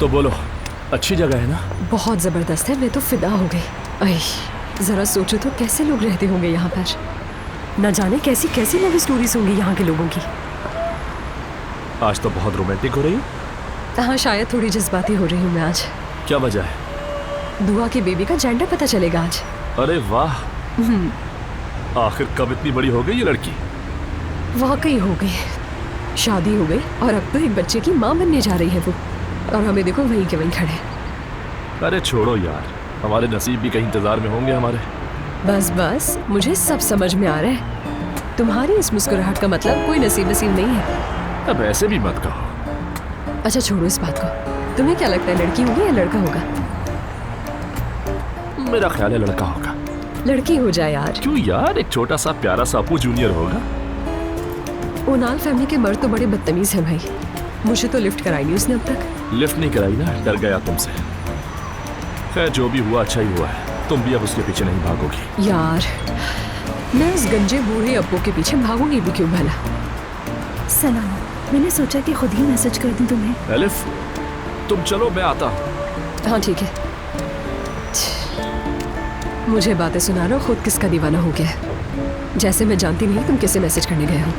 तो बोलो, अच्छी जगह है ना? बहुत जबरदस्त है, मैं तो फिदा हो गई। अय, जरा सोचो तो कैसे लोग रहते होंगे यहाँ पर। न जाने कैसी कैसी लव स्टोरीज होंगी यहाँ के लोगों की। आज तो बहुत रोमांटिक हो रही हो। हाँ, शायद थोड़ी जज्बाती हो रही हूँ मैं आज। क्या वजह है? दुआ की बेबी का जेंडर पता चलेगा आज। अरे वाह, आखिर कब इतनी बड़ी हो गई ये लड़की? वाकई हो गई, शादी हो गई और अब तो एक बच्चे की माँ बनने जा रही है वो। और हमें देखो वहीं के वहीं खड़े। अरे छोड़ो यार, हमारे नसीब भी कहीं इंतजार में होंगे हमारे। बस बस, मुझे सब समझ में आ रहा है। तुम्हारी इस मुस्कुराहट का मतलब कोई नसीब नसीब नहीं है। अब ऐसे भी मत कहो। अच्छा छोड़ो इस बात को। तुम्हें क्या लगता है, लड़की होगी या लड़का होगा? मेरा ख्याल है लड़का होगा। लड़की हो जाए यार। क्यों यार, एक छोटा सा प्यारा सा अपू जूनियर होगा। ओनाल फैमिली के मर्द तो बड़े बदतमीज हैं भाई। मुझे तो लिफ्ट कराई नहीं उसने अब तक। लिफ्ट नहीं कराई ना, डर गया तुमसे। खैर जो भी हुआ अच्छा ही हुआ है, तुम भी अब उसके पीछे नहीं भागोगी। यार मैं उस गंजे बूढ़े अब्बू के पीछे भागूंगी भी क्यों भला। सलाम, मैंने सोचा कि खुद ही मैसेज कर दूं तुम्हें। एलिफ, तुम चलो, मैं आता हूँ। हाँ ठीक है। मुझे बातें सुना रहे हो, खुद किसका दीवाना हो गया। जैसे मैं जानती नहीं तुम किसे मैसेज करने गए हो।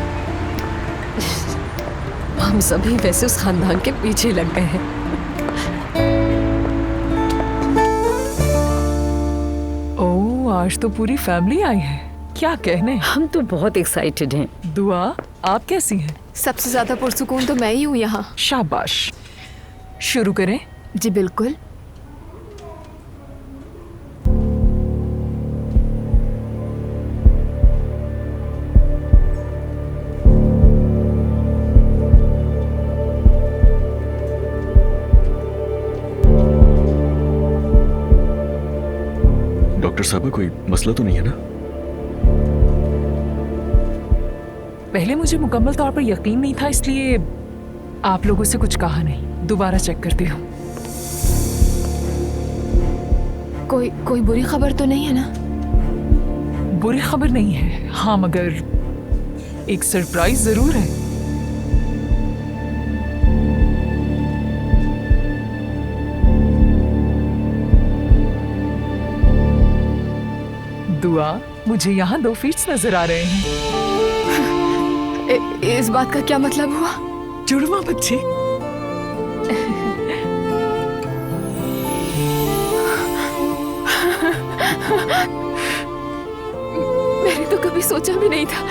हम सभी वैसे उस खानदान के पीछे लग गए हैं। ओह, आज तो पूरी फैमिली आई है। क्या कहने। हम तो बहुत एक्साइटेड हैं। दुआ, आप कैसी हैं? सबसे ज्यादा पुरसुकून तो मैं ही हूँ यहाँ। शाबाश। शुरू करें? जी बिल्कुल। डॉक्टर साहब, कोई मसला तो नहीं है ना? पहले मुझे मुकम्मल तौर पर यकीन नहीं था, इसलिए आप लोगों से कुछ कहा नहीं। दोबारा चेक करती हूँ। कोई बुरी खबर तो नहीं है ना? बुरी खबर नहीं है, हाँ, मगर एक सरप्राइज जरूर है। दुआ, मुझे यहाँ 2 फीट्स नजर आ रहे हैं। इस बात का क्या मतलब हुआ? जुड़वा बच्चे। मैंने तो कभी सोचा भी नहीं था।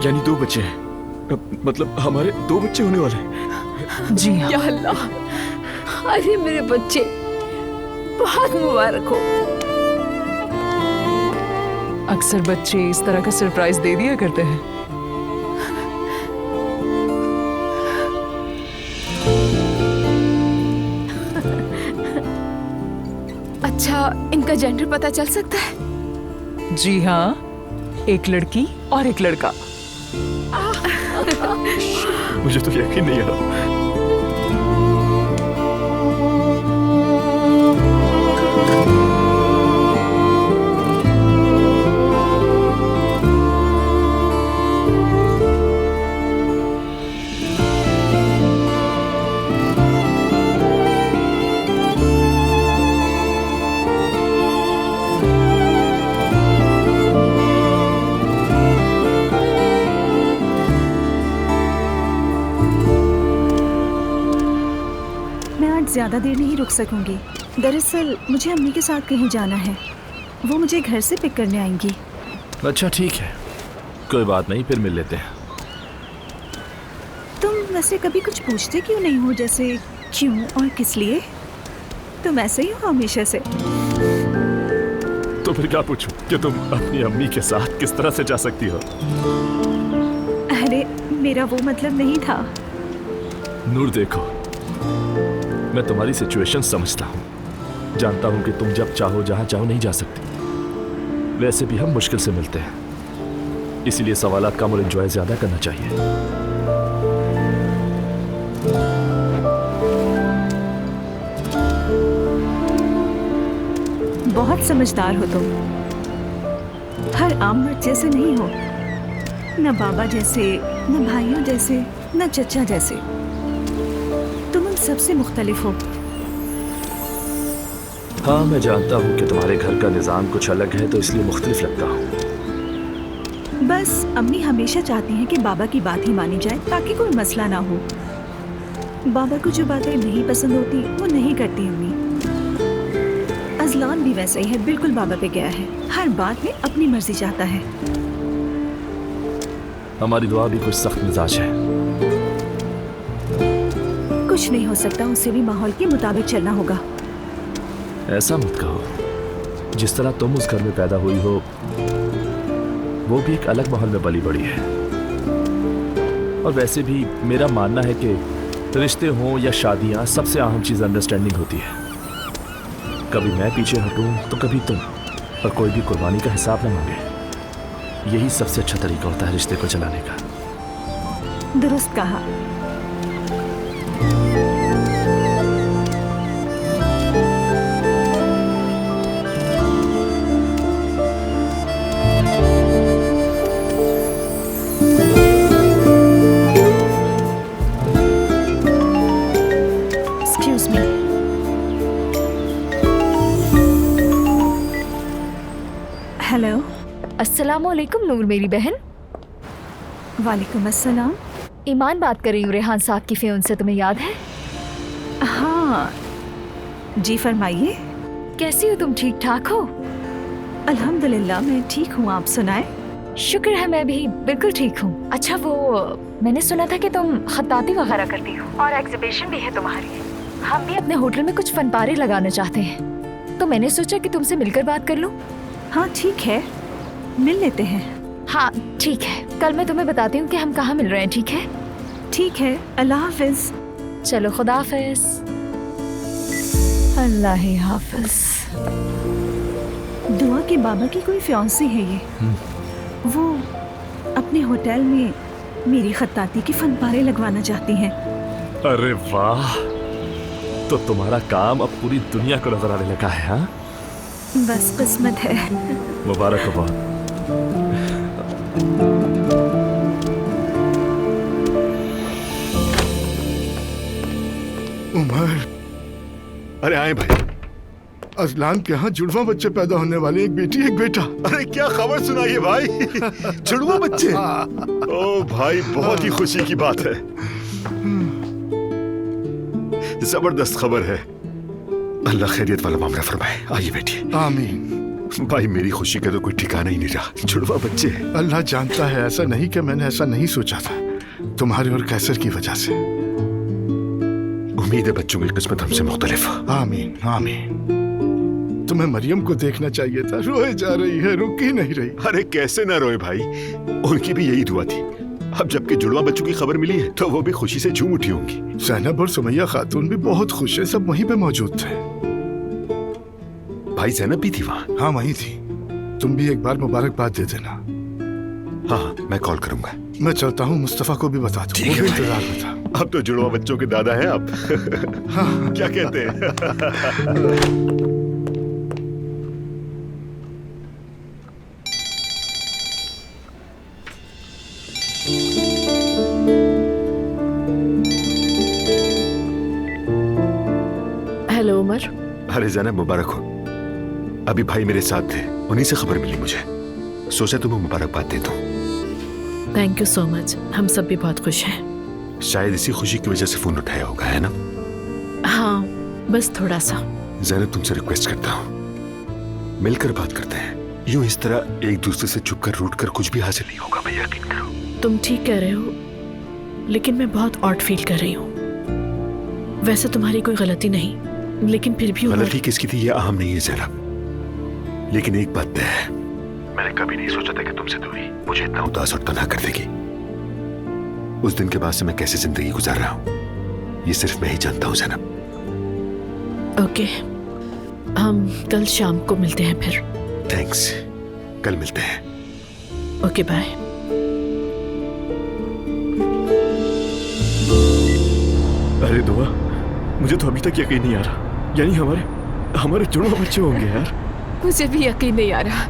यानी 2 बच्चे हैं? मतलब हमारे 2 बच्चे होने वाले हैं? जी हाँ। या अल्लाह, अरे मेरे बच्चे, बहुत मुबारक हो। अक्सर बच्चे इस तरह का सरप्राइज दे दिया करते हैं। अच्छा, इनका जेंडर पता चल सकता है? जी हाँ, एक लड़की और एक लड़का। मुझे तो यकीन नहीं आ रहा। ज़्यादा देर नहीं रुक सकूंगी। दरअसल मुझे अम्मी के साथ कहीं जाना है। वो मुझे घर से पिक करने आएंगी। अच्छा ठीक है, कोई बात नहीं, फिर मिल लेते हैं। तुम वैसे कभी कुछ पूछते क्यों नहीं हो, जैसे क्यों और किस लिए? तुम ऐसे ही हो हमेशा से। तो फिर क्या पूछूं कि तुम अपनी अम्मी के साथ किस तरह से जा सकती हो? अरे मेरा वो मतलब नहीं था। नूर देखो, मैं तुम्हारी सिचुएशन समझता हूँ, जानता हूँ कि तुम जब चाहो जहाँ चाहो नहीं जा सकती। वैसे भी हम मुश्किल से मिलते हैं, इसीलिए सवालात कम और एंजॉय ज्यादा करना चाहिए। बहुत समझदार हो तुम, हर आम मर्द जैसे नहीं हो, न बाबा जैसे, न भाइयों जैसे, न चचा जैसे। तुम उन सबसे मुख्तलिफ हो। हाँ, मैं जानता हूँ कि तुम्हारे घर का निज़ाम कुछ अलग है, तो इसलिए मुख्तलिफ लगता हूँ। बस अम्मी हमेशा चाहती हैं कि बाबा की बात ही मानी जाए ताकि कोई मसला ना हो। बाबा को जो बातें नहीं पसंद होती वो नहीं करती अम्मी। अजलान भी वैसे ही है, बिल्कुल बाबा पे गया है, हर बात में अपनी मर्जी चाहता है। हमारी दुआ भी कुछ सख्त मिजाज है। कुछ नहीं हो सकता, उसे भी माहौल के मुताबिक चलना होगा। ऐसा मत कहो। जिस तरह तुम उस घर में पैदा हुई हो, वो भी एक अलग माहौल में पली बड़ी है। और वैसे भी मेरा मानना है कि रिश्ते हों या शादियां, सबसे अहम चीज़ अंडरस्टैंडिंग होती है। कभी मैं पीछे हटूं तो कभी तुम, और कोई भी कुर्बानी का हिसाब न मांगे। यही सबसे अच्छा तरीका होता है रिश्ते को चलाने का। दुरुस्त कहा। Excuse me. हेलो। अस्सलामुअलैकुम नूर मेरी बहन। वालेकुम अस्सलाम। ईमान बात कर रही हूँ रेहान साहब की फ़ियोन से, तुम्हें याद है? हाँ जी फरमाइए। कैसी हो तुम, ठीक ठाक हो? अल्हम्दुलिल्लाह मैं ठीक हूँ, आप सुनाए? शुक्र है, मैं भी बिल्कुल ठीक हूँ। अच्छा वो मैंने सुना था कि तुम खत्ताती वगैरह करती हो और एग्जीबिशन भी है तुम्हारी। हम भी अपने होटल में कुछ फनपारे लगाना चाहते हैं, तो मैंने सोचा कि तुमसे मिलकर बात कर लूँ। हाँ ठीक है, मिल लेते हैं। हाँ ठीक है, कल मैं तुम्हें बताती हूँ कि हम कहाँ मिल रहे हैं, ठीक है? ठीक है, अल्लाह हाफिज। चलो खुदा हाफिज। अल्लाह ही हाफिज। दुआ के बाबा की कोई फियांसी है ये। वो अपने होटल में मेरी खत्ताती के फनपारे लगवाना चाहती हैं। अरे वाह, तो तुम्हारा काम अब पूरी दुनिया को नजर आने लगा है। हाँ, बस किस्मत है। मुबारक हो बहुत। उमर, अरे आए भाई। अजलान के यहाँ जुड़वा बच्चे पैदा होने वाले, एक बेटी एक बेटा। अरे क्या खबर सुनाइए भाई। जुड़वा बच्चे? ओ भाई, बहुत ही खुशी की बात है। जबरदस्त खबर है। अल्लाह खैरियत वाला मामला फरमाए। आइए बैठिए। आमीन। भाई मेरी खुशी का तो कोई ठिकाना ही नहीं रहा, जुड़वा बच्चे हैं। अल्लाह जानता है, ऐसा नहीं कि मैंने ऐसा नहीं सोचा था, तुम्हारे और कैसर की वजह से। उम्मीद है बच्चों की किस्मत हमसे मुख्तलिफ। आमीन आमीन। तुम्हें मरियम को देखना चाहिए था, रोए जा रही है, रुक ही नहीं रही। अरे कैसे ना रोए भाई, उनकी भी यही दुआ थी। अब जबकि जुड़वा बच्चों की खबर मिली है तो वो भी खुशी से झूम उठी होंगी। ज़ैनब और सुमैया खातून भी बहुत खुश है, सब वहीं पे मौजूद थे। भाई ज़ैनब भी थी वहाँ? हाँ वहीं थी। तुम भी एक बार मुबारकबाद दे देना। हाँ मैं कॉल करूंगा। मैं चलता हूँ, मुस्तफा को भी बता दो, वो भी इंतजार में था। अब तो जुड़वा बच्चों के दादा हैं आप। हाँ। क्या कहते हैं? हेलो उमर। अरे ज़ैनब मुबारक हो। अभी भाई मेरे साथ थे, उन्हीं से खबर मिली मुझे, सोचा तुम्हें मुबारकबाद दे दूं। थैंक यू सो मच, हम सब भी बहुत खुश हैं। शायद इसी खुशी की वजह से फोन उठाया होगा, है ना? हाँ बस थोड़ा सा। ज़ैनब तुमसे रिक्वेस्ट करता हूँ, मिलकर बात करते हैं। यूं इस तरह एक दूसरे से छुप कर रूठ कर कुछ भी हासिल नहीं होगा, मैं यकीन करो। तुम ठीक कह रहे हो, लेकिन मैं बहुत ऑड फील कर रही हूँ। वैसे तुम्हारी कोई गलती नहीं, लेकिन फिर भी गलती किसकी थी ये अहम नहीं है ज़ैनब, लेकिन एक बात तय है, मैंने कभी नहीं सोचा था कि तुमसे दूरी मुझे इतना उदास और तन्हा कर देगी। उस दिन के बाद से मैं कैसे जिंदगी गुजार रहा हूँ ये सिर्फ मैं ही जानता हूँ ज़ैनब। ओके, हम कल शाम को मिलते हैं फिर। थैंक्स, कल मिलते हैं। Okay bye. अरे दुआ, मुझे तो अभी तक यकीन नहीं आ रहा, यानी हमारे जुड़वा बच्चे होंगे यार। मुझे भी यकीन नहीं आ रहा।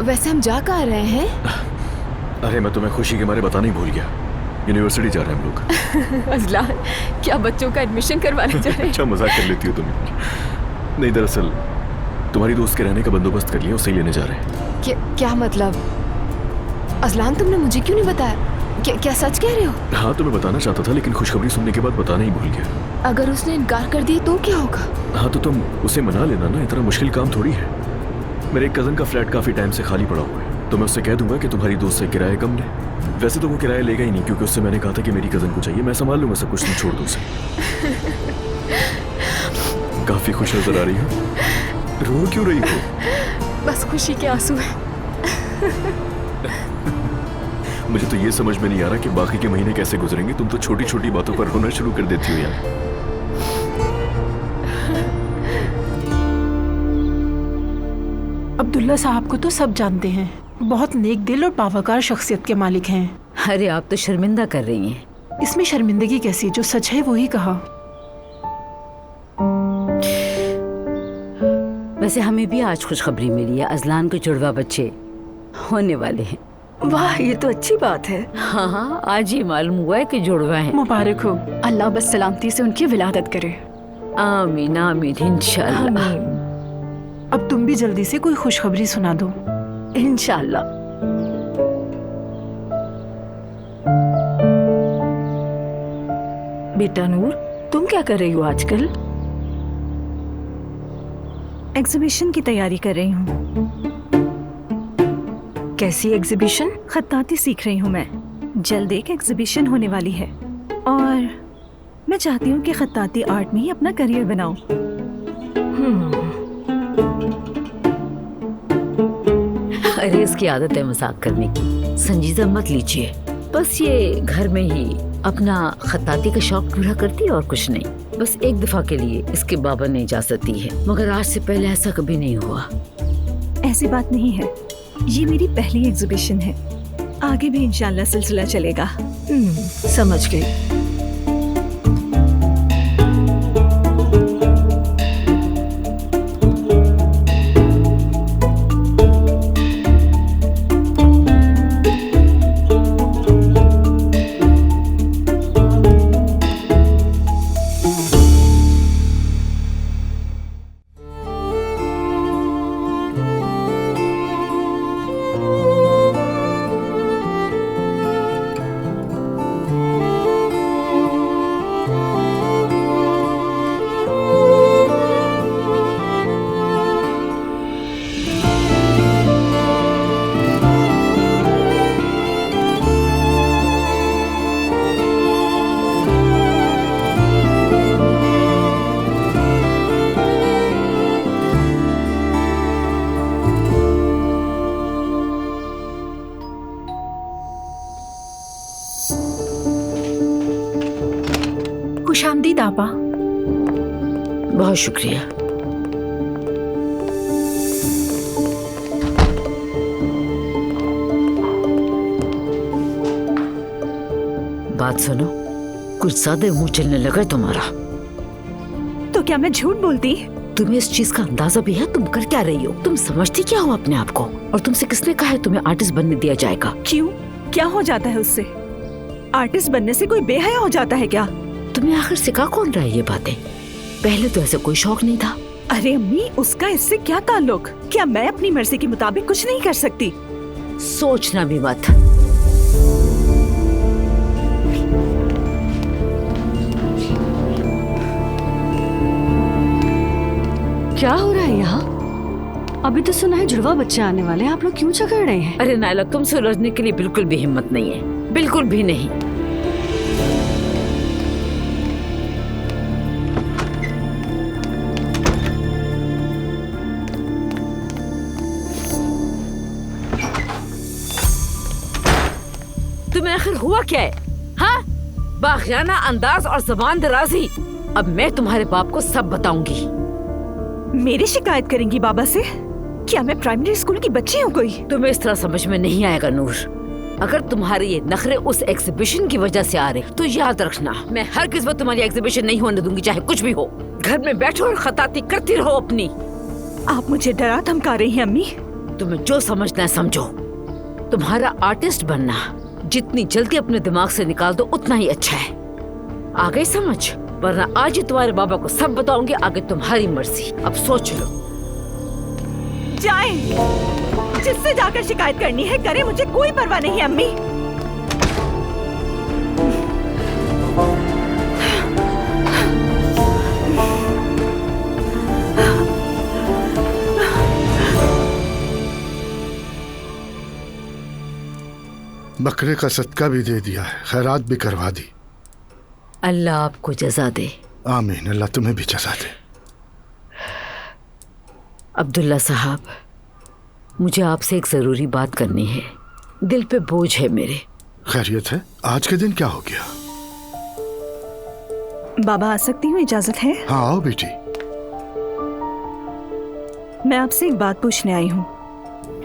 वैसे हम जा कहाँ रहे हैं? अरे मैं तुम्हें खुशी के मारे बताना ही भूल गया, यूनिवर्सिटी जा रहे हैं हम लोग। अजलान, क्या बच्चों का एडमिशन करवाने जा रहे हैं? अच्छा मजाक कर लेती हो तुम। नहीं, दरअसल तुम्हारी दोस्त के रहने का बंदोबस्त कर लिया, उसे ही लेने जा रहे हैं। क्या मतलब? अजलान, तुमने मुझे क्यों नहीं बताया? क्या सच कह रहे हो? हाँ, तुम्हें बताना चाहता था लेकिन खुशखबरी सुनने के बाद बताना ही भूल गया। अगर उसने इनकार कर दिया तो क्या होगा? हाँ, तो तुम उसे मना लेना ना, इतना मुश्किल काम थोड़ी है। मेरे एक कजन का फ्लैट काफी टाइम से खाली पड़ा हुआ है, तो मैं उससे कह दूंगा कि तुम्हारी दोस्त से किराया कम ले। वैसे तो वो किराया लेगा ही नहीं, क्योंकि उससे मैंने कहा था कि मेरी कजन को चाहिए, मैं संभाल लूंगा सब कुछ, तुम छोड़ दो उसे। काफी खुश नजर आ रही हो, रो क्यों रही हो? बस खुशी के आंसू है। मुझे तो ये समझ में नहीं आ रहा कि बाकी के महीने कैसे गुजरेंगे। तुम तो छोटी छोटी बातों पर रोना शुरू कर देती हो यार। अब्दुल्ला साहब को तो सब जानते हैं, बहुत नेक दिल और बावकार शख्सियत के मालिक हैं। अरे आप तो शर्मिंदा कर रही हैं। इसमें शर्मिंदगी कैसी? जो सच है वही कहा। वैसे हमें भी आज खुशखबरी मिली है, अजलान के जुड़वा बच्चे होने वाले हैं। वाह, ये तो अच्छी बात है। हाँ हाँ, आज ही मालूम हुआ है कि जुड़वा हैं। मुबारक हो। अल्लाह बस सलामती से उनकी विलादत करे। आमीन आमीन, इंशाल्लाह। अब तुम भी जल्दी से कोई खुशखबरी सुना दो। इंशाल्लाह। बेटा नूर, तुम क्या कर रही हो आजकल? एग्जीबिशन की तैयारी कर रही हूँ। कैसी एग्जीबिशन? खत्ताती सीख रही हूँ मैं। जल्द एक एग्जीबिशन होने वाली है और मैं चाहती हूँ कि खत्ताती आर्ट में ही अपना करियर बनाऊं। अरे इसकी आदत है मजाक करने की, संजीदा मत लीजिए। बस ये घर में ही अपना खत्ताती का शौक पूरा करती है और कुछ नहीं। बस एक दफा के लिए इसके बाबा ने इजाजत दी है, मगर आज से पहले ऐसा कभी नहीं हुआ। ऐसी बात नहीं है, ये मेरी पहली एग्जीबिशन है। आगे भी इंशाल्लाह सिलसिला चलेगा। समझ गई। खुशामदीद आपा। बहुत शुक्रिया। बात सुनो, कुछ ज्यादा मुंह चलने लगा तुम्हारा। तो क्या मैं झूठ बोलती? तुम्हें इस चीज का अंदाजा भी है तुम कर क्या रही हो? तुम समझती क्या हो अपने आप को? और तुमसे किसने कहा है तुम्हें आर्टिस्ट बनने दिया जाएगा? क्यों, क्या हो जाता है उससे? आर्टिस्ट बनने से कोई बेहया हो जाता है क्या? तुम्हें आखिर सिखा कौन रहा है ये बातें? पहले तो ऐसा कोई शौक नहीं था। अरे अम्मी, उसका इससे क्या ताल्लुक? क्या मैं अपनी मर्जी के मुताबिक कुछ नहीं कर सकती? सोचना भी मत। क्या हो रहा है यहाँ? अभी तो सुना है जुड़वा बच्चे आने वाले हैं, आप लोग क्यों झगड़ रहे हैं? अरे नायला, तुमसे उलझने के लिए बिल्कुल भी हिम्मत नहीं है, बिल्कुल भी नहीं। तुम्हें आखिर हुआ क्या है? हाँ, बाखियाना अंदाज और जबान दराजी। अब मैं तुम्हारे बाप को सब बताऊंगी। मेरी शिकायत करेंगी बाबा से? क्या मैं प्राइमरी स्कूल की बच्ची हूँ कोई? तुम्हें इस तरह समझ में नहीं आएगा नूर। अगर तुम्हारे ये नखरे उस एग्जीबिशन की वजह से आ रहे तो याद रखना, मैं हर किस्मत तुम्हारी एग्जीबिशन नहीं होने दूंगी, चाहे कुछ भी हो। घर में बैठो और खताती करती रहो अपनी। आप मुझे डरा धमका रही हैं अम्मी? तुम्हें जो समझना है समझो। तुम्हारा आर्टिस्ट बनना जितनी जल्दी अपने दिमाग से निकाल दो उतना ही अच्छा है। आ गई समझ? वरना आज ही तुम्हारे बाबा को सब बताऊंगी। आगे तुम्हारी मर्जी, अब सोच लो। जाएं, जिससे जाकर शिकायत करनी है करे, मुझे कोई परवाह नहीं है अम्मी। बकरे का सदका भी दे दिया है, खैरात भी करवा दी। अल्लाह आपको जजा दे। आमीन, अल्लाह तुम्हें भी जजा दे। अब्दुल्ला साहब, मुझे आपसे एक जरूरी बात करनी है, दिल पे बोझ है मेरे। खैरियत है? आज के दिन क्या हो गया? बाबा आ सकती हूँ, इजाजत है? हाँ आओ बेटी। मैं आपसे एक बात पूछने आई हूँ।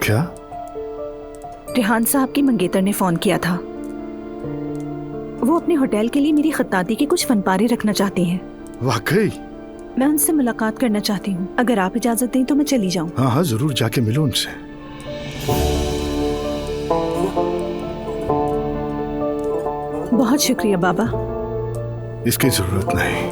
क्या? रेहान साहब की मंगेतर ने फोन किया था। वो अपने होटल के लिए मेरी खत्ताती के कुछ फनपारे रखना चाहती हैं। वाकई? मैं उनसे मुलाकात करना चाहती हूँ, अगर आप इजाजत दें तो मैं चली जाऊँ। हाँ हाँ जरूर, जाके मिलो उनसे। बहुत शुक्रिया बाबा। इसकी जरूरत नहीं।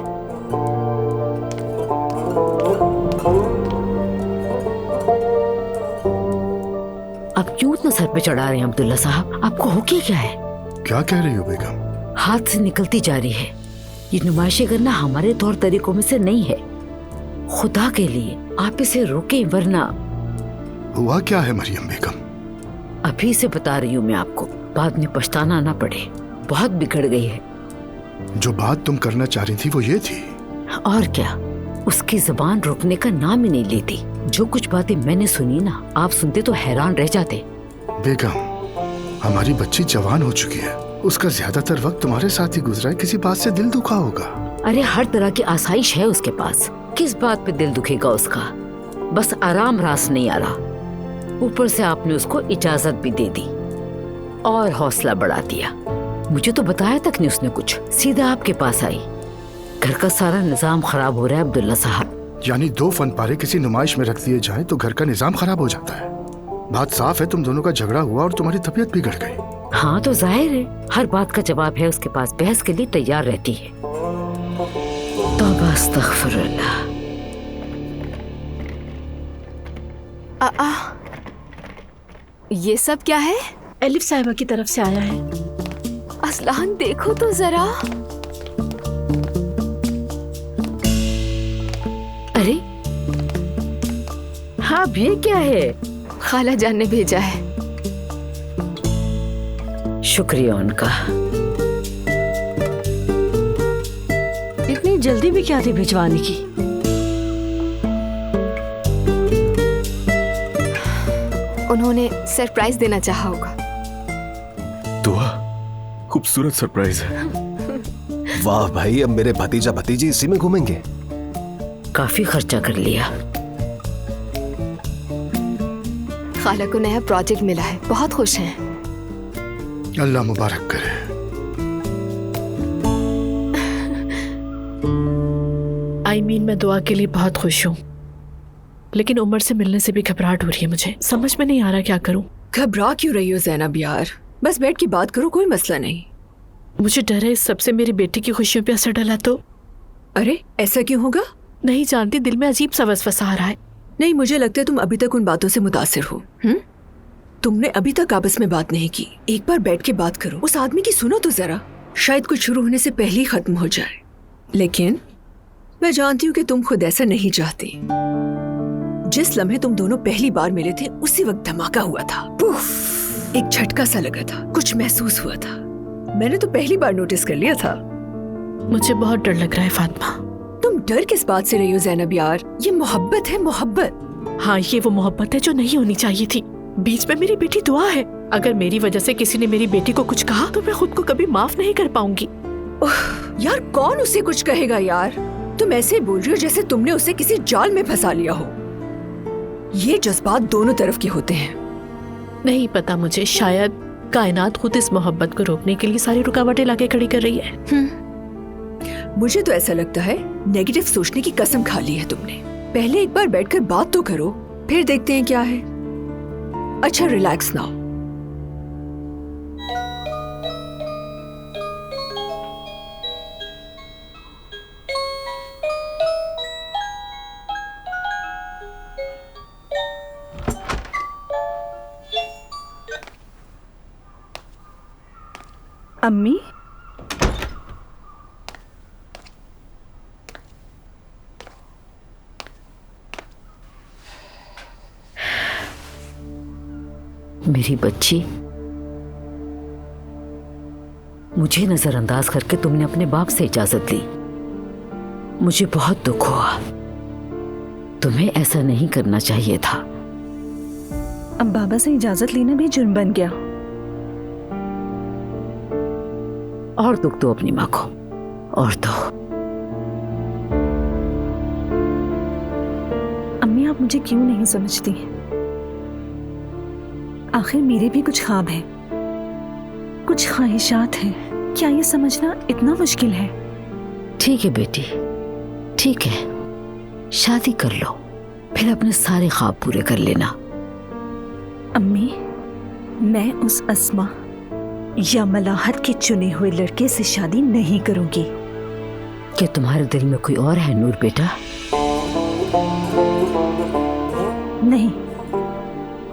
आप क्यों इतना सर पे चढ़ा रहे हैं अब्दुल्ला साहब? आपको हो क्या है? क्या कह रही हो बेगम? हाथ से निकलती जा रही है। ये नुमाइशें करना हमारे तौर तरीकों में से नहीं है। खुदा के लिए आप इसे रोकें, वरना। हुआ क्या है मरियम बेगम? अभी से बता रही हूँ मैं आपको, बाद में पछताना ना पड़े। बहुत बिगड़ गई है। जो बात तुम करना चाह रही थी वो ये थी। और क्या, उसकी जुबान रोकने का नाम ही नहीं लेती। जो कुछ बातें मैंने सुनी ना, आप सुनते तो हैरान रह जाते। बेगम, हमारी बच्ची जवान हो चुकी है, उसका ज्यादातर वक्त तुम्हारे साथ ही गुजरा है, किसी बात से दिल दुखा होगा। अरे हर तरह की आसाइश है उसके पास, किस बात पे दिल दुखेगा उसका? बस आराम रास नहीं आ रहा। ऊपर से आपने उसको इजाजत भी दे दी और हौसला बढ़ा दिया। मुझे तो बताया तक नहीं उसने कुछ, सीधा आपके पास आई। घर का सारा निजाम खराब हो रहा है अब्दुल्ला साहब। यानी 2 फनपारे किसी नुमाइश में रख दिए जाएं तो घर का निजाम खराब हो जाता है। बात साफ है, तुम दोनों का झगड़ा हुआ और तुम्हारी तबीयत बिगड़ गई। हाँ तो जाहिर है, हर बात का जवाब है उसके पास, बहस के लिए तैयार रहती है। तौबा अस्तगफिरुल्लाह। ये सब क्या है? एलिफ साहिबा की तरफ से आया है। असलान देखो तो जरा। अरे हाँ, ये क्या है? खाला जान ने भेजा है। शुक्रिया उनका। इतनी जल्दी भी क्या थी भिजवाने की? उन्होंने सरप्राइज देना चाहा होगा। दुआ, खूबसूरत सरप्राइज है। वाह भाई, अब मेरे भतीजा भतीजी इसी में घूमेंगे। काफी खर्चा कर लिया। खाला को नया प्रोजेक्ट मिला है, बहुत खुश हैं। अल्लाह मुबारक करे। मैं दुआ के लिए बहुत खुश हूँ, लेकिन उमर से मिलने से भी घबराहट हो रही है। मुझे समझ में नहीं आ रहा क्या करूँ। घबरा क्यों रही हो ज़ैनब यार? बस बैठ के बात करो, कोई मसला नहीं। मुझे डर है इस सबसे मेरी बेटी की खुशियों पे असर डला तो। अरे ऐसा क्यों होगा? नहीं जानती, दिल में अजीब सा वसवसा आ रहा है। नहीं, मुझे लगता है तुम अभी तक उन बातों से मुतासिर हो। तुमने अभी तक आपस में बात नहीं की। एक बार बैठ के बात करो, उस आदमी की सुनो तो जरा, शायद कुछ शुरू होने से पहले ही खत्म हो जाए। लेकिन मैं जानती हूँ कि तुम खुद ऐसा नहीं चाहती। जिस लम्हे तुम दोनों पहली बार मिले थे उसी वक्त धमाका हुआ था। पुफ, एक झटका सा लगा था, कुछ महसूस हुआ था। मैंने तो पहली बार नोटिस कर लिया था। मुझे बहुत डर लग रहा है फातिमा। तुम डर किस बात से रही हो ज़ैनब यार? ये मोहब्बत है, मोहब्बत। हाँ, ये वो मोहब्बत है जो नहीं होनी चाहिए थी। बीच में मेरी बेटी दुआ है। अगर मेरी वजह से किसी ने मेरी बेटी को कुछ कहा तो मैं खुद को कभी माफ नहीं कर पाऊंगी। यार कौन उसे कुछ कहेगा यार? तुम ऐसे बोल रही हो जैसे तुमने उसे किसी जाल में फंसा लिया हो। ये जज्बात दोनों तरफ के होते हैं। नहीं पता मुझे, शायद कायनात खुद इस मोहब्बत को रोकने के लिए सारी रुकावटें लाके खड़ी कर रही है। मुझे तो ऐसा लगता है नेगेटिव सोचने की कसम खा ली है तुमने। पहले एक बार बैठकर बात तो करो, फिर देखते हैं क्या है। अच्छा रिलैक्स नाउ। अम्मी, मेरी बच्ची, मुझे नजरअंदाज करके तुमने अपने बाप से इजाजत ली। मुझे बहुत दुख हुआ। तुम्हें ऐसा नहीं करना चाहिए था। अब बाबा से इजाजत लेना भी जुर्म बन गया। और दुख दो अपनी माँ को, और दो। अम्मी, आप मुझे क्यों नहीं समझती? आखिर मेरे भी कुछ ख्वाब हैं, कुछ ख्वाहिशात हैं। क्या ये समझना इतना मुश्किल है? ठीक है बेटी, ठीक है, शादी कर लो, फिर अपने सारे ख्वाब पूरे कर लेना। अम्मी, मैं उस अस्मा या मलाहत के चुने हुए लड़के से शादी नहीं करूंगी। क्या तुम्हारे दिल में कोई और है नूर बेटा? नहीं,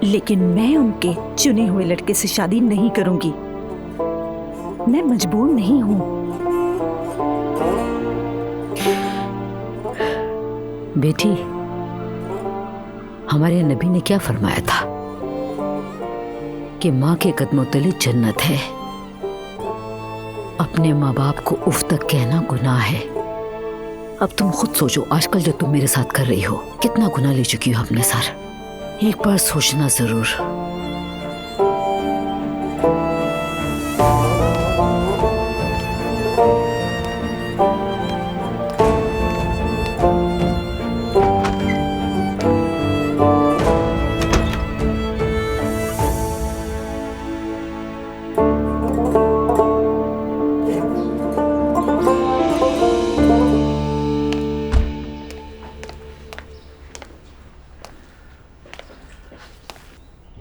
लेकिन मैं उनके चुने हुए लड़के से शादी नहीं करूंगी। मैं मजबूर नहीं हूं। बेटी, हमारे नबी ने क्या फरमाया था कि माँ के कदमों तले जन्नत है। अपने माँ बाप को उफ तक कहना गुनाह है। अब तुम खुद सोचो, आजकल जो तुम मेरे साथ कर रही हो, कितना गुनाह ले चुकी हो अपने सर। एक बार सोचना जरूर।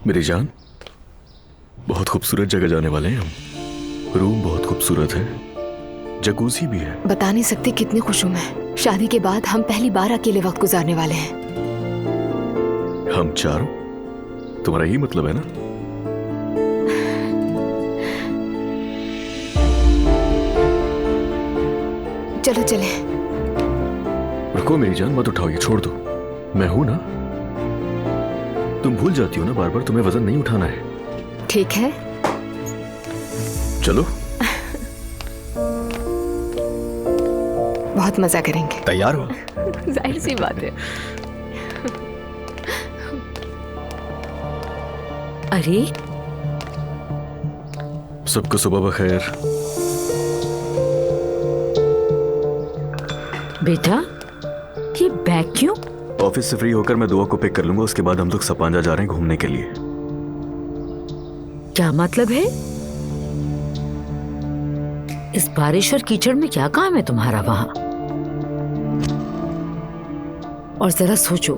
मेरी जान, बहुत खूबसूरत जगह जाने वाले हैं हम। रूम बहुत खूबसूरत है, जकूज़ी भी है। बता नहीं सकती कितनी खुश हूं मैं। शादी के बाद हम पहली बार अकेले वक्त गुजारने वाले हैं। हम चारों? तुम्हारा यही मतलब है ना? चलो चले। रुको मेरी जान, मत उठाओ, ये छोड़ दो। मैं हूं ना। तुम भूल जाती हो ना बार बार, तुम्हें वजन नहीं उठाना है। ठीक है, चलो। बहुत मजा करेंगे। तैयार हो? जाहिर सी बात है। अरे, सबको सुबह बखैर। बेटा, ये बैग क्यों? ऑफिस से फ्री होकर मैं दुआ को पिक कर लूंगा, उसके बाद हम लोग सपांजा जा रहे हैं घूमने के लिए। क्या मतलब है? इस बारिश और कीचड़ में क्या काम है तुम्हारा वहां? और जरा सोचो,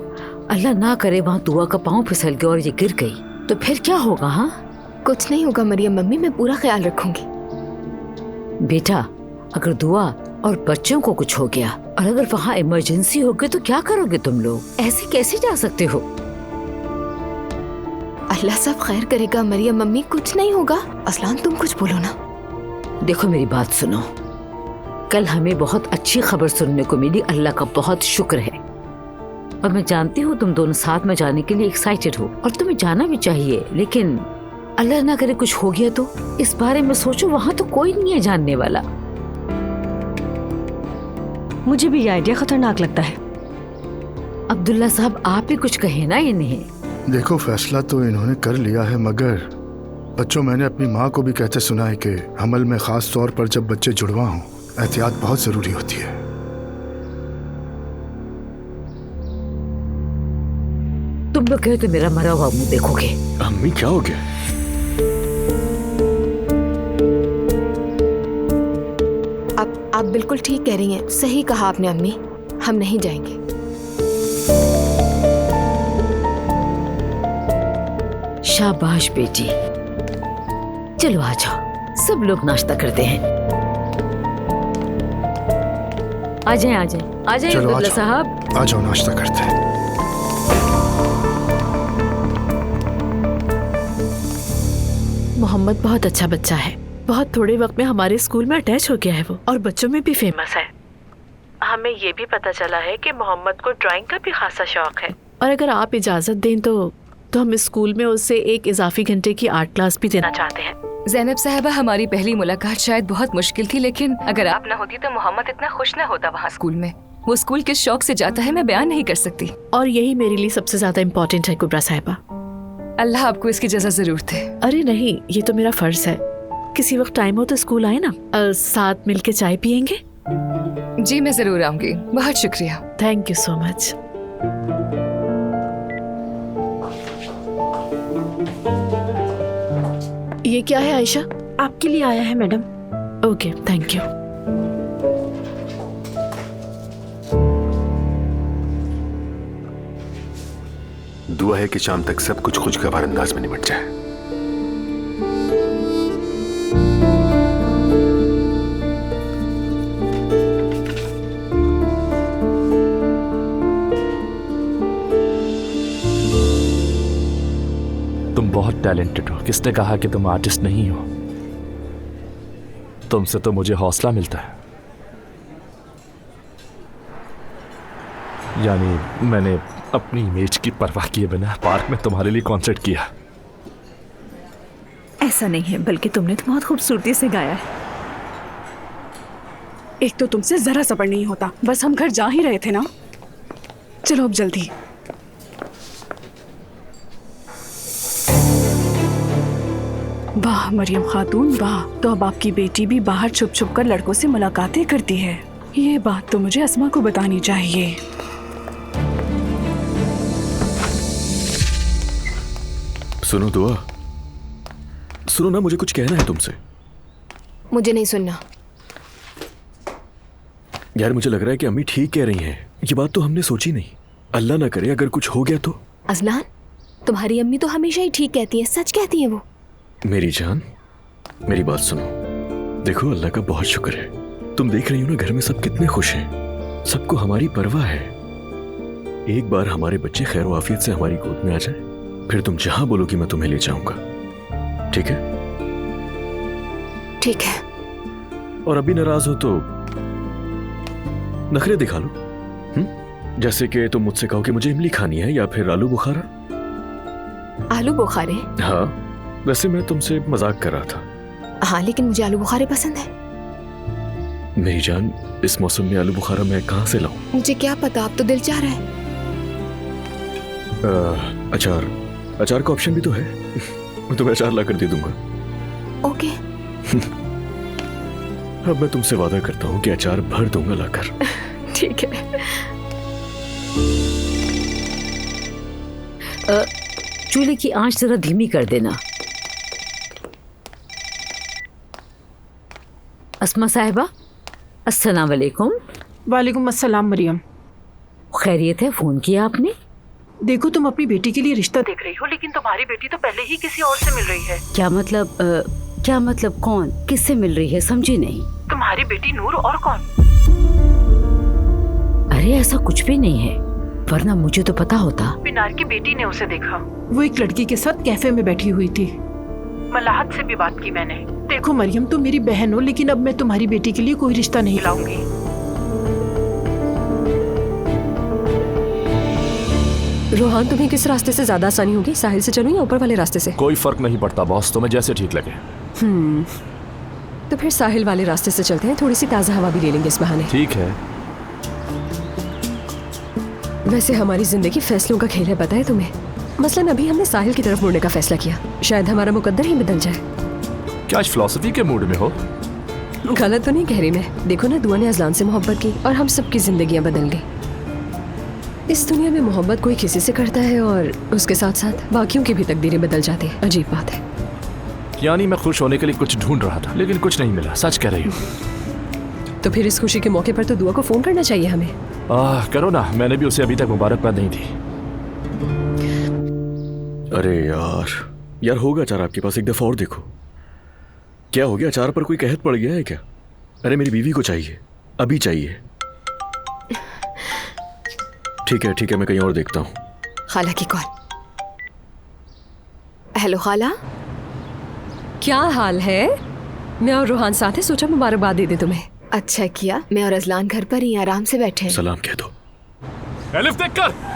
अल्लाह ना करे वहां दुआ का पांव फिसल गया और ये गिर गई तो फिर क्या होगा? हाँ, कुछ नहीं होगा मरियम मम्मी, मैं पूरा ख्याल रखूंगी। बेटा, अगर दुआ और बच्चों को कुछ हो गया और अगर वहाँ इमरजेंसी हो गई तो क्या करोगे तुम लोग? ऐसे कैसे जा सकते हो? अल्लाह सब खैर करेगा मरियम मम्मी, कुछ नहीं होगा। असलान तुम कुछ बोलो ना। देखो मेरी बात सुनो, कल हमें बहुत अच्छी खबर सुनने को मिली, अल्लाह का बहुत शुक्र है। और मैं जानती हूँ तुम दोनों साथ में जाने के लिए एक्साइटेड हो और तुम्हें जाना भी चाहिए, लेकिन अल्लाह ना करे कुछ हो गया तो इस बारे में सोचो, वहाँ तो कोई नहीं है जानने वाला। मुझे भी ये आइडिया खतरनाक लगता है। अब्दुल्ला साहब, आप ही कुछ कहे ना इन्हें। देखो, फैसला तो इन्होंने कर लिया है, मगर बच्चों, मैंने अपनी माँ को भी कहते सुना है कि हमल में खास तौर पर जब बच्चे जुड़वा हों, एहतियात बहुत जरूरी होती है। तुम लोग कहे तो मेरा मरा हुआ मुंह देखोगे। अम्मी क्या हो गया? आप बिल्कुल ठीक कह रही हैं, सही कहा आपने अम्मी, हम नहीं जाएंगे। शाबाश बेटी, चलो आ जाओ, सब लोग नाश्ता करते हैं। आ जाएं, आ जाएं, आ जाएं अब्दुल्ला साहब। आ जाओ, नाश्ता करते हैं। मोहम्मद बहुत अच्छा बच्चा है, बहुत थोड़े वक्त में हमारे स्कूल में अटैच हो गया है वो, और बच्चों में भी फेमस है। हमें ये भी पता चला है कि मोहम्मद को ड्राइंग का भी खासा शौक है, और अगर आप इजाजत दें तो हम इस स्कूल में उससे एक इजाफी घंटे की आर्ट क्लास भी देना चाहते हैं। ज़ैनब साहिबा, हमारी पहली मुलाकात शायद बहुत मुश्किल थी, लेकिन अगर आप ना होती तो मोहम्मद इतना खुश ना होता वहाँ स्कूल में। वो स्कूल किस शौक से जाता है मैं बयान नहीं कर सकती। और यही मेरे लिए सबसे ज्यादा इम्पोर्टेंट है कुबरा साहिबा। अल्लाह आपको इसकी जज़ा जरूर दे। अरे नहीं, ये तो मेरा फर्ज है। किसी वक्त टाइम हो तो स्कूल आए ना, साथ मिलके चाय पियेंगे। जी मैं जरूर आऊंगी, बहुत शुक्रिया। Thank you so much. ये क्या है आयशा? आपके लिए आया है मैडम। Okay, thank you. दुआ है कि शाम तक सब कुछ खुशगवार अंदाज में निपट जाए। तुम बहुत टैलेंटेड हो। किसने कहा कि तुम आर्टिस्ट नहीं हो? तुमसे तो मुझे हौसला मिलता है। यानी मैंने अपनी इमेज की परवाह किए बिना पार्क में तुम्हारे लिए कॉन्सर्ट किया। ऐसा नहीं है, बल्कि तुमने तो बहुत खूबसूरती से गाया है। एक तो तुमसे जरा सब्र नहीं होता, बस हम घर जा ही रहे थे ना। चलो अब जल्दी। वाह मरियम खातून वाह, तो अब आपकी बेटी भी बाहर छुप छुप कर लड़कों से मुलाकातें करती है। ये बात तो मुझे अस्मा को बतानी चाहिए। सुनो दुआ, सुनो ना, मुझे कुछ कहना है तुमसे। मुझे नहीं सुनना। यार मुझे लग रहा है कि अम्मी ठीक कह रही हैं। ये बात तो हमने सोची नहीं। अल्लाह ना करे अगर कुछ हो गया तो। अजलान, तुम्हारी अम्मी तो हमेशा ही ठीक कहती है, सच कहती है वो। मेरी जान, मेरी बात सुनो। देखो अल्लाह का बहुत शुक्र है, तुम देख रही हो ना घर में सब कितने खुश हैं। सबको हमारी परवाह है। एक बार हमारे बच्चे खैर आफियत से हमारी गोद में आ जाए, फिर तुम जहां बोलोगी मैं तुम्हें ले जाऊंगा। ठीक है? ठीक है। और अभी नाराज हो तो नखरे दिखा लो। जैसे कि तुम मुझसे कहो कि मुझे इमली खानी है या फिर आलू बुखारा। आलू बुखारे? हाँ, वैसे मैं तुमसे मजाक कर रहा था। हाँ, लेकिन मुझे आलू बुखारे पसंद है। मेरी जान, इस मौसम में आलू बुखारा मैं कहाँ से लाऊं? मुझे क्या पता, अब तो दिल चाह रहा है। अचार, अचार का ऑप्शन भी तो है। मैं तुम्हें अचार ला कर दे दूंगा। ओके। अब मैं तुमसे वादा करता हूँ कि अचार भर दूंगा लाकर। ठीक है। चूल्हे की आंच जरा धीमी कर देना। अस्मा साहिबा, अस्सलाम वालेकुम। वालेकुम अस्सलाम मरियम। खैरियत है? फोन किया आपने? देखो तुम अपनी बेटी के लिए रिश्ता देख रही हो, लेकिन तुम्हारी बेटी तो पहले ही किसी और से मिल रही है। क्या मतलब? क्या मतलब? कौन किससे मिल रही है? समझी नहीं। तुम्हारी बेटी नूर और कौन? अरे ऐसा कुछ भी नहीं है, वरना मुझे तो पता होता। बिनार की बेटी ने उसे देखा, वो एक लड़की के साथ कैफे में बैठी हुई थी। मलाहत से भी बात की मैंने। देखो मरियम, तुम मेरी बहन हो, लेकिन अब मैं तुम्हारी बेटी के लिए कोई रिश्ता नहीं लाऊंगी। रोहान, तुम्हें किस रास्ते से ज्यादा आसानी होगी, साहिल से चलूं या ऊपर वाले रास्ते से? कोई फर्क नहीं पड़ता बॉस, तुम्हें जैसे ठीक लगे। तो फिर साहिल वाले रास्ते से चलते हैं, थोड़ी सी ताज़ा हवा भी ले लेंगे इस बहाने। ठीक है। वैसे हमारी जिंदगी फैसलों का खेल है, पता है तुम्हें? मसलन अभी हमने साहिल की तरफ मुड़ने का फैसला किया, शायद हमारा मुकद्दर ही बदल जाए। क्या आज फिलॉसफी के मूड में हो? गलत तो नहीं कह रही मैं। देखो ना, दुआ ने अजलान से मोहब्बत की और हम सबकी जिंदगियां बदल गई। इस दुनिया में मोहब्बत कोई किसी से करता है और उसके साथ साथ बाकियों की भी तकदीरें बदल जाती है। अजीब बात है। यानी मैं खुश होने के लिए कुछ ढूंढ रहा था, लेकिन कुछ नहीं मिला। सच कह रही हूँ। तो फिर इस खुशी के मौके पर तो दुआ को फोन करना चाहिए हमें। करो ना, मैंने भी उसे अभी तक मुबारकबाद नहीं दी। अरे यार होगा अचार आपके पास, एक दफा और देखो। क्या हो गया, अचार पर कोई कहत पड़ गया है क्या? अरे मेरी बीवी को चाहिए, अभी चाहिए। ठीक है, मैं कहीं और देखता हूँ। खाला की कॉल। हेलो खाला। क्या हाल है? मैं और रोहान साथ है, सोचा मुबारकबाद दे दे तुम्हें। अच्छा किया, मैं और अजलान घर पर ही आराम से बैठे हैं। सलाम कह दो। एलिफ देख कर।